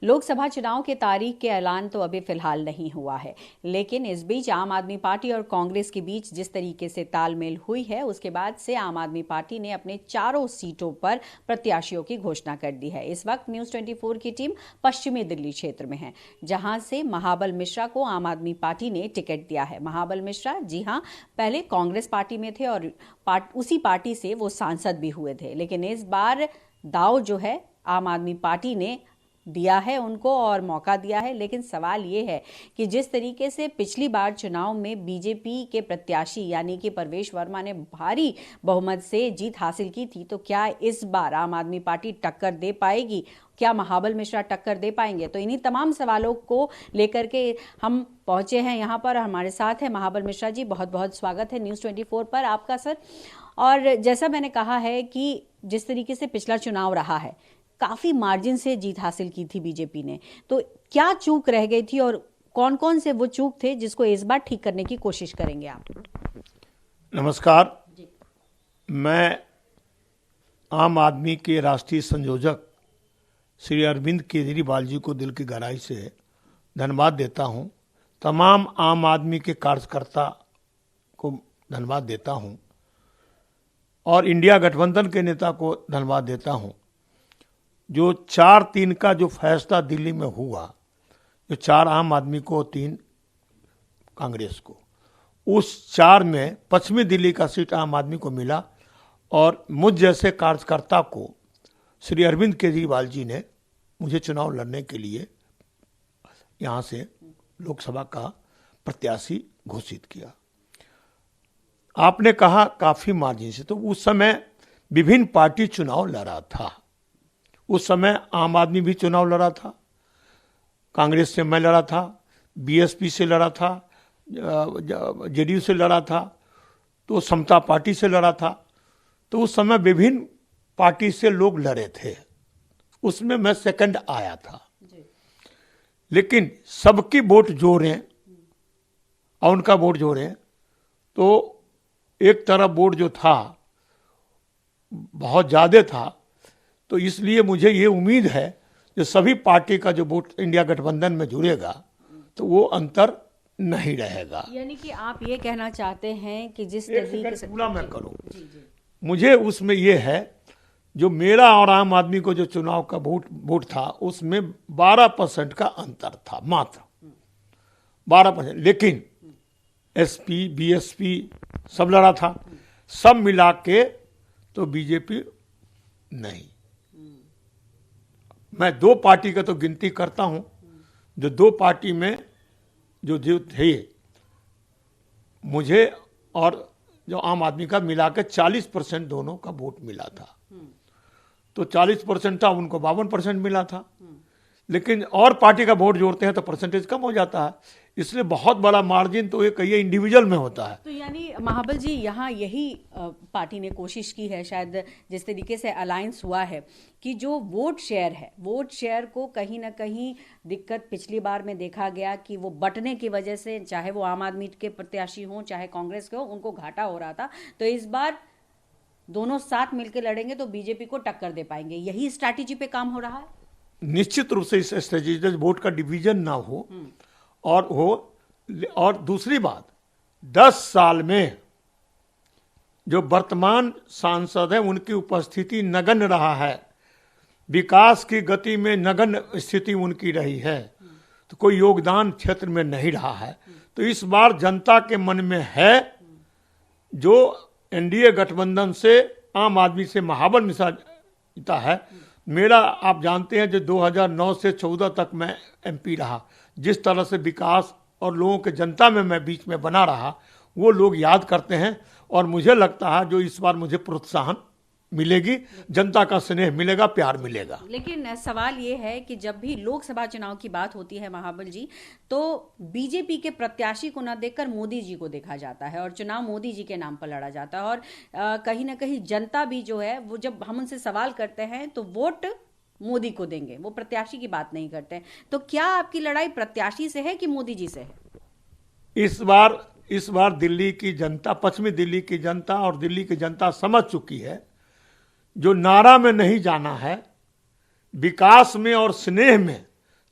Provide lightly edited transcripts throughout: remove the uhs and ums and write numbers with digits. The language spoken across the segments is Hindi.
लोकसभा चुनाव के तारीख के ऐलान तो अभी फिलहाल नहीं हुआ है, लेकिन इस बीच आम आदमी पार्टी और कांग्रेस के बीच जिस तरीके से तालमेल हुई है, उसके बाद से आम आदमी पार्टी ने अपने चारों सीटों पर प्रत्याशियों की घोषणा कर दी है। इस वक्त न्यूज 24 की टीम पश्चिमी दिल्ली क्षेत्र में है, जहां से महाबल मिश्रा को आम आदमी पार्टी ने टिकट दिया है। महाबल मिश्रा, जी हां, पहले कांग्रेस पार्टी में थे और उसी पार्टी से वो सांसद भी हुए थे, लेकिन इस बार दाव जो है आम आदमी पार्टी ने दिया है उनको और मौका दिया है। लेकिन सवाल ये है कि जिस तरीके से पिछली बार चुनाव में बीजेपी के प्रत्याशी यानी कि परवेश वर्मा ने भारी बहुमत से जीत हासिल की थी, तो क्या इस बार आम आदमी पार्टी टक्कर दे पाएगी? क्या महाबल मिश्रा टक्कर दे पाएंगे? तो इन्हीं तमाम सवालों को लेकर के हम पहुंचे हैं यहाँ पर। हमारे साथ है महाबल मिश्रा जी, बहुत बहुत स्वागत है न्यूज़ 24 पर आपका सर। और जैसा मैंने कहा है कि जिस तरीके से पिछला चुनाव रहा है, काफी मार्जिन से जीत हासिल की थी बीजेपी ने, तो क्या चूक रह गई थी और कौन कौन से वो चूक थे जिसको इस बार ठीक करने की कोशिश करेंगे आप? नमस्कार, मैं आम आदमी के राष्ट्रीय संयोजक श्री अरविंद केजरीवाल जी को दिल की गहराई से धन्यवाद देता हूं। तमाम आम आदमी के कार्यकर्ता को धन्यवाद देता हूं और इंडिया गठबंधन के नेता को धन्यवाद देता हूं। जो 4-3 का जो फैसला दिल्ली में हुआ, जो 4 आम आदमी को 3 कांग्रेस को, उस 4 में पश्चिमी दिल्ली का सीट आम आदमी को मिला और मुझ जैसे कार्यकर्ता को श्री अरविंद केजरीवाल जी ने मुझे चुनाव लड़ने के लिए यहाँ से लोकसभा का प्रत्याशी घोषित किया। आपने कहा काफी मार्जिन से, तो उस समय विभिन्न पार्टी चुनाव लड़ा था। उस समय आम आदमी भी चुनाव लड़ा था, कांग्रेस से मैं लड़ा था, बीएसपी से लड़ा था, जेडीयू से लड़ा था, तो समता पार्टी से लड़ा था। तो उस समय विभिन्न पार्टी से लोग लड़े थे, उसमें मैं सेकंड आया था। लेकिन सबकी वोट जोड़ें और उनका वोट जोड़ें तो एक तरफ वोट जो था बहुत ज्यादा था, तो इसलिए मुझे ये उम्मीद है कि सभी पार्टी का जो वोट इंडिया गठबंधन में जुड़ेगा तो वो अंतर नहीं रहेगा। यानी कि आप ये कहना चाहते हैं कि जिस तरीके से पूरा मैं करूं, मुझे उसमें ये है जो मेरा और आम आदमी को जो चुनाव का वोट था उसमें 12% का अंतर था, मात्र 12%। लेकिन एसपी बीएसपी सब लड़ा था, सब मिला के तो बीजेपी नहीं। मैं 2 पार्टी का तो गिनती करता हूं, जो 2 पार्टी में जो थे, मुझे और जो आम आदमी का मिलाकर 40% दोनों का वोट मिला था। तो 40% था, उनको 52% मिला था। लेकिन और पार्टी का वोट जोड़ते हैं तो परसेंटेज कम हो जाता है, इसलिए बहुत बड़ा मार्जिन तो ये कई इंडिविजुअल में होता है। तो यानी महाबल जी, यहाँ यही पार्टी ने कोशिश की है, शायद जिस तरीके से अलायंस हुआ है, कि जो वोट शेयर है, वोट शेयर को कहीं ना कहीं दिक्कत पिछली बार में देखा गया कि वो बंटने की वजह से, चाहे वो आम आदमी के प्रत्याशी हों चाहे कांग्रेस के हो, उनको घाटा हो रहा था। तो इस बार दोनों साथ मिलकर लड़ेंगे तो बीजेपी को टक्कर दे पाएंगे, यही स्ट्रैटेजी पे काम हो रहा है। निश्चित रूप से इस स्ट्रेटेजी वोट का डिवीजन ना हो और दूसरी बात, 10 साल में जो वर्तमान सांसद है उनकी उपस्थिति नगण्य रहा है, विकास की गति में नगण्य स्थिति उनकी रही है, तो कोई योगदान क्षेत्र में नहीं रहा है। तो इस बार जनता के मन में है, जो एनडीए गठबंधन से आम आदमी से महाबल मिश्रा जीता है। मेरा आप जानते हैं जो 2009 से 14 तक मैं एमपी रहा, जिस तरह से विकास और लोगों के जनता में मैं बीच में बना रहा, वो लोग याद करते हैं और मुझे लगता है जो इस बार मुझे प्रोत्साहन मिलेगी, जनता का स्नेह मिलेगा, प्यार मिलेगा। लेकिन सवाल ये है कि जब भी लोकसभा चुनाव की बात होती है महाबल जी, तो बीजेपी के प्रत्याशी को न देखकर मोदी जी को देखा जाता है और चुनाव मोदी जी के नाम पर लड़ा जाता है। और कहीं ना कहीं जनता भी जो है वो, जब हम उनसे सवाल करते हैं तो वोट मोदी को देंगे, वो प्रत्याशी की बात नहीं करते। तो क्या आपकी लड़ाई प्रत्याशी से है कि मोदी जी से है? इस बार दिल्ली की जनता, पश्चिमी दिल्ली की जनता और दिल्ली की जनता समझ चुकी है, जो नारा में नहीं जाना है, विकास में और स्नेह में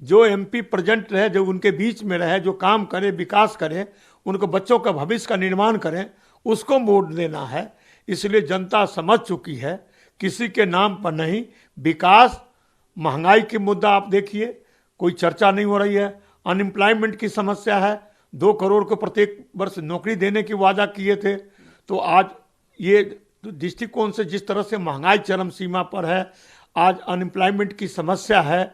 जो एमपी प्रेजेंट रहे, जो उनके बीच में रहे, जो काम करे, विकास करे, उनको बच्चों का भविष्य का निर्माण करें, उसको वोट देना है। इसलिए जनता समझ चुकी है, किसी के नाम पर नहीं। विकास, महंगाई की मुद्दा आप देखिए, कोई चर्चा नहीं हो रही है। अनएम्प्लॉयमेंट की समस्या है, 2 करोड़ को प्रत्येक वर्ष नौकरी देने की वादा किए थे। तो आज ये दृष्टिकोण से जिस तरह से महंगाई चरम सीमा पर है, आज अनएम्प्लॉयमेंट की समस्या है,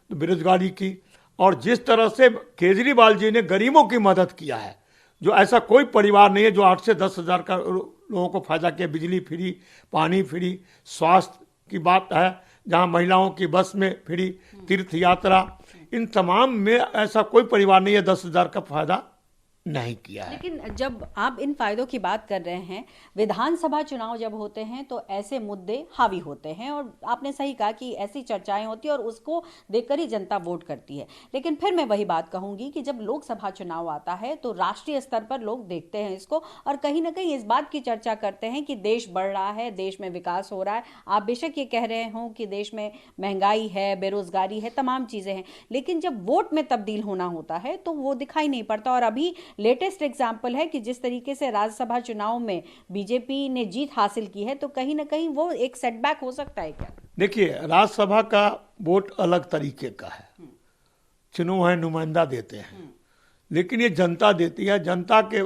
तो बेरोजगारी की, और जिस तरह से केजरीवाल जी ने गरीबों की मदद किया है, जो ऐसा कोई परिवार नहीं है जो 8 से 10 हज़ार का लोगों को फायदा किया। बिजली फ्री, पानी फ्री, स्वास्थ्य की बात है, जहां महिलाओं की बस में फ्री, तीर्थ यात्रा, इन तमाम में ऐसा कोई परिवार नहीं है 10 हज़ार का फायदा नहीं किया है। लेकिन जब आप इन फायदों की बात कर रहे हैं, विधानसभा चुनाव जब होते हैं तो ऐसे मुद्दे हावी होते हैं, और आपने सही कहा कि ऐसी चर्चाएं होती है और उसको देखकर ही जनता वोट करती है। लेकिन फिर मैं वही बात कहूंगी कि जब लोकसभा चुनाव आता है तो राष्ट्रीय स्तर पर लोग देखते हैं इसको, और कहीं ना कहीं इस बात की चर्चा करते हैं कि देश बढ़ रहा है, देश में विकास हो रहा है। आप बेशक ये कह रहे हो कि देश में महंगाई है, बेरोजगारी है, तमाम चीजें हैं, लेकिन जब वोट में तब्दील होना होता है तो वो दिखाई नहीं पड़ता। और अभी लेटेस्ट एग्जाम्पल है कि जिस तरीके से राज्यसभा चुनाव में बीजेपी ने जीत हासिल की है, तो कहीं ना कहीं वो एक सेटबैक हो सकता है क्या? देखिए, राज्यसभा का वोट अलग तरीके का है, चुनाव है, नुमाइंदा देते हैं, लेकिन ये जनता देती है। जनता के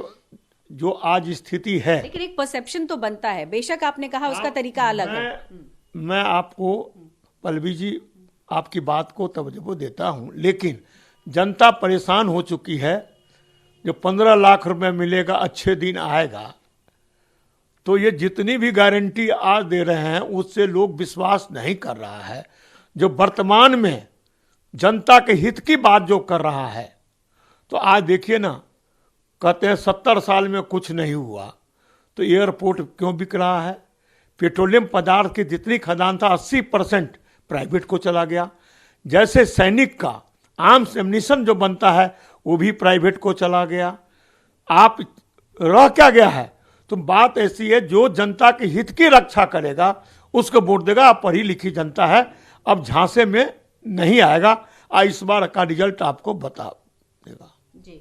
जो आज स्थिति है, लेकिन एक परसेप्शन तो बनता है, बेशक आपने कहा उसका तरीका अलग है। मैं आपको पल्लवी जी आपकी बात को तवज्जो देता हूं, लेकिन जनता परेशान हो चुकी है। जो 15 लाख रुपए मिलेगा, अच्छे दिन आएगा, तो ये जितनी भी गारंटी आज दे रहे हैं उससे लोग विश्वास नहीं कर रहा है। जो वर्तमान में जनता के हित की बात जो कर रहा है, तो आज देखिए ना, कहते हैं 70 साल में कुछ नहीं हुआ, तो एयरपोर्ट क्यों बिक रहा है? पेट्रोलियम पदार्थ की जितनी खदान था 80% प्राइवेट को चला गया। जैसे सैनिक का आर्म्स एम्यूनिशन जो बनता है वो भी प्राइवेट को चला गया। आप रह क्या गया है? तो बात ऐसी है, जो जनता के हित की रक्षा करेगा उसको वोट देगा। आप पढ़ी लिखी जनता है, अब झांसे में नहीं आएगा। इस बार का रिजल्ट आपको बता देगा। जी,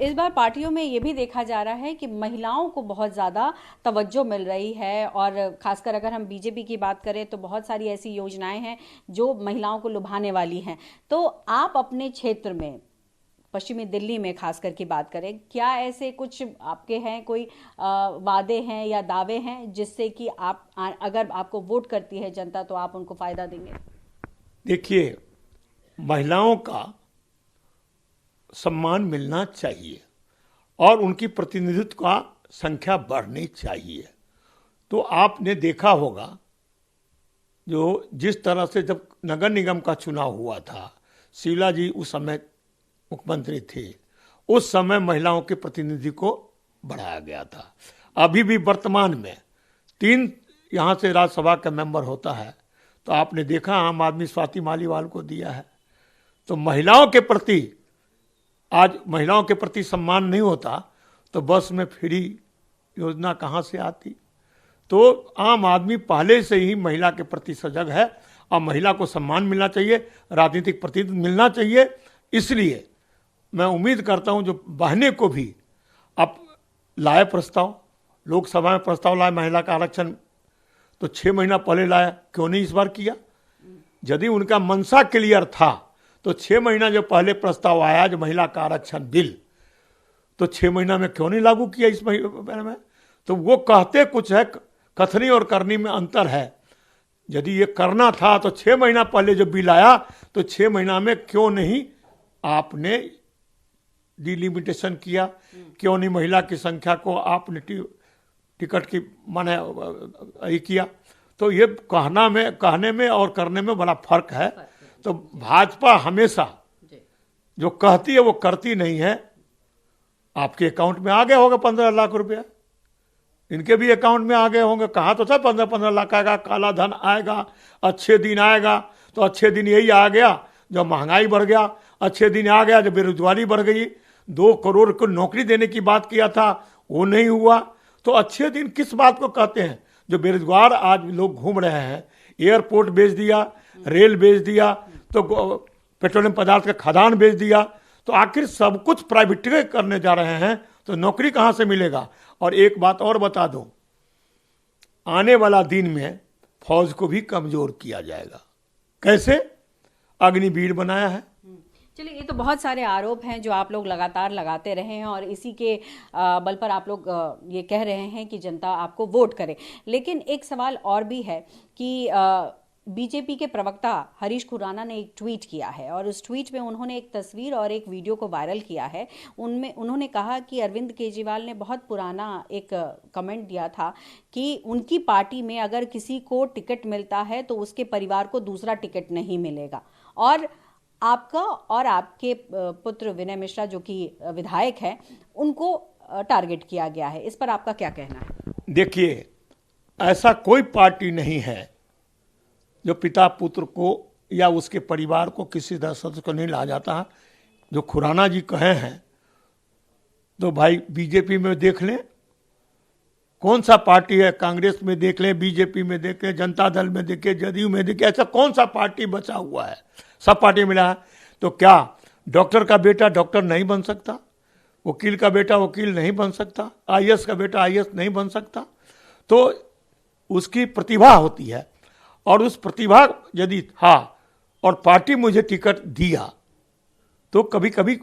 इस बार पार्टियों में ये भी देखा जा रहा है कि महिलाओं को बहुत ज़्यादा तवज्जो मिल रही है, और खासकर अगर हम बीजेपी की बात करें तो बहुत सारी ऐसी योजनाएं हैं जो महिलाओं को लुभाने वाली हैं। तो आप अपने क्षेत्र में, पश्चिमी दिल्ली में खासकर की बात करें, क्या ऐसे कुछ आपके हैं, कोई वादे हैं या दावे हैं जिससे कि आप, अगर आपको वोट करती है जनता, तो आप उनको फायदा देंगे? देखिए, महिलाओं का सम्मान मिलना चाहिए और उनकी प्रतिनिधित्व का संख्या बढ़नी चाहिए। तो आपने देखा होगा, जो जिस तरह से जब नगर निगम का चुनाव हुआ था, शीला जी उस समय मुख्यमंत्री थे, उस समय महिलाओं के प्रतिनिधि को बढ़ाया गया था। अभी भी वर्तमान में 3 यहाँ से राज्यसभा का मेंबर होता है, तो आपने देखा आम आदमी स्वाति मालीवाल को दिया है। तो महिलाओं के प्रति, आज महिलाओं के प्रति सम्मान नहीं होता तो बस में फ्री योजना कहाँ से आती? तो आम आदमी पहले से ही महिला के प्रति सजग है, और महिला को सम्मान मिलना चाहिए, राजनीतिक प्रतिनिधित्व मिलना चाहिए। इसलिए मैं उम्मीद करता हूं, जो बहने को भी अब लाए प्रस्ताव, लोकसभा में प्रस्ताव लाए महिला का आरक्षण, तो 6 महीना पहले लाया, क्यों नहीं इस बार किया? यदि उनका मनसा क्लियर था तो 6 महीना जो पहले प्रस्ताव आया जो महिला का आरक्षण बिल, तो 6 महीना में क्यों नहीं लागू किया इस महीने में? तो वो कहते कुछ है, कथनी और करनी में अंतर है। यदि ये करना था तो 6 महीना पहले जो बिल आया, तो 6 महीना में क्यों नहीं आपने डिलिमिटेशन किया? क्यों नहीं महिला की संख्या को आपने टिकट की माने किया? तो ये कहने में और करने में बड़ा फर्क है। तो भाजपा हमेशा जो कहती है वो करती नहीं है। आपके अकाउंट में आ गया होगा 15 लाख रुपया, इनके भी अकाउंट में आ गए होंगे। कहा तो था 15-15 लाख आएगा, काला धन आएगा, अच्छे दिन आएगा। तो अच्छे दिन यही आ गया जब महंगाई बढ़ गया, अच्छे दिन आ गया जब बेरोजगारी बढ़ गई। 2 करोड़ को नौकरी देने की बात किया था, वो नहीं हुआ। तो अच्छे दिन किस बात को कहते हैं? जो बेरोजगार आज लोग घूम रहे हैं, एयरपोर्ट बेच दिया, रेल बेच दिया, तो पेट्रोलियम पदार्थ का खदान बेच दिया, तो आखिर सब कुछ प्राइवेटाइज करने जा रहे हैं, तो नौकरी कहां से मिलेगा। और एक बात और बता दूं, आने वाला दिन में फौज को भी कमजोर किया जाएगा। कैसे? अग्निवीर बनाया है। चलिए, ये तो बहुत सारे आरोप हैं जो आप लोग लगातार लगाते रहे हैं और इसी के बल पर आप लोग ये कह रहे हैं कि जनता आपको वोट करे। लेकिन एक सवाल और भी है कि बीजेपी के प्रवक्ता हरीश खुराना ने एक ट्वीट किया है और उस ट्वीट में उन्होंने एक तस्वीर और एक वीडियो को वायरल किया है। उनमें उन्होंने कहा कि अरविंद केजरीवाल ने बहुत पुराना एक कमेंट दिया था कि उनकी पार्टी में अगर किसी को टिकट मिलता है तो उसके परिवार को दूसरा टिकट नहीं मिलेगा। और आपका और आपके पुत्र विनय मिश्रा जो कि विधायक हैं, उनको टारगेट किया गया है। इस पर आपका क्या कहना है? देखिए, ऐसा कोई पार्टी नहीं है जो पिता पुत्र को या उसके परिवार को, किसी सदस्य को नहीं ला जाता है। जो खुराना जी कहे हैं, तो भाई बीजेपी में देख लें, कौन सा पार्टी है, कांग्रेस में देख लें, बीजेपी में देख लें, जनता दल में देखें, जदयू में देखें, ऐसा कौन सा पार्टी बचा हुआ है? सब पार्टी मिला है। तो क्या डॉक्टर का बेटा डॉक्टर नहीं बन सकता? वकील का बेटा वकील नहीं बन सकता? आईएएस का बेटा आईएएस नहीं बन सकता? तो उसकी प्रतिभा होती है, और उस प्रतिभा यदि और पार्टी मुझे टिकट दिया, तो कभी कभी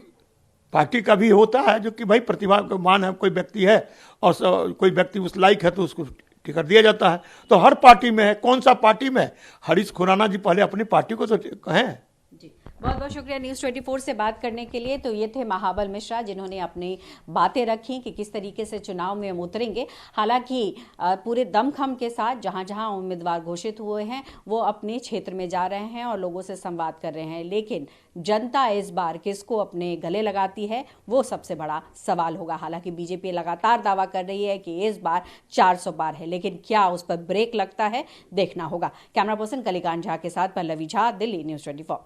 पार्टी का भी होता है जो कि भाई प्रतिभा का मान है, कोई व्यक्ति है और कोई व्यक्ति उस लायक है तो उसको टिकट दिया जाता है। तो हर पार्टी में है। कौन सा पार्टी में? हरीश खुराना जी पहले अपनी पार्टी को तो कहें। जी, बहुत बहुत शुक्रिया न्यूज़ 24 से बात करने के लिए। तो ये थे महाबल मिश्रा, जिन्होंने अपनी बातें रखी कि किस तरीके से चुनाव में हम उतरेंगे। हालांकि पूरे दमखम के साथ जहां जहां उम्मीदवार घोषित हुए हैं वो अपने क्षेत्र में जा रहे हैं और लोगों से संवाद कर रहे हैं। लेकिन जनता इस बार किसको अपने गले लगाती है, वो सबसे बड़ा सवाल होगा। हालांकि बीजेपी लगातार दावा कर रही है कि इस बार 400 पार है, लेकिन क्या उस पर ब्रेक लगता है, देखना होगा। कैमरा पर्सन कलिकांत झा के साथ पल्लवी झा, दिल्ली, न्यूज़ 24।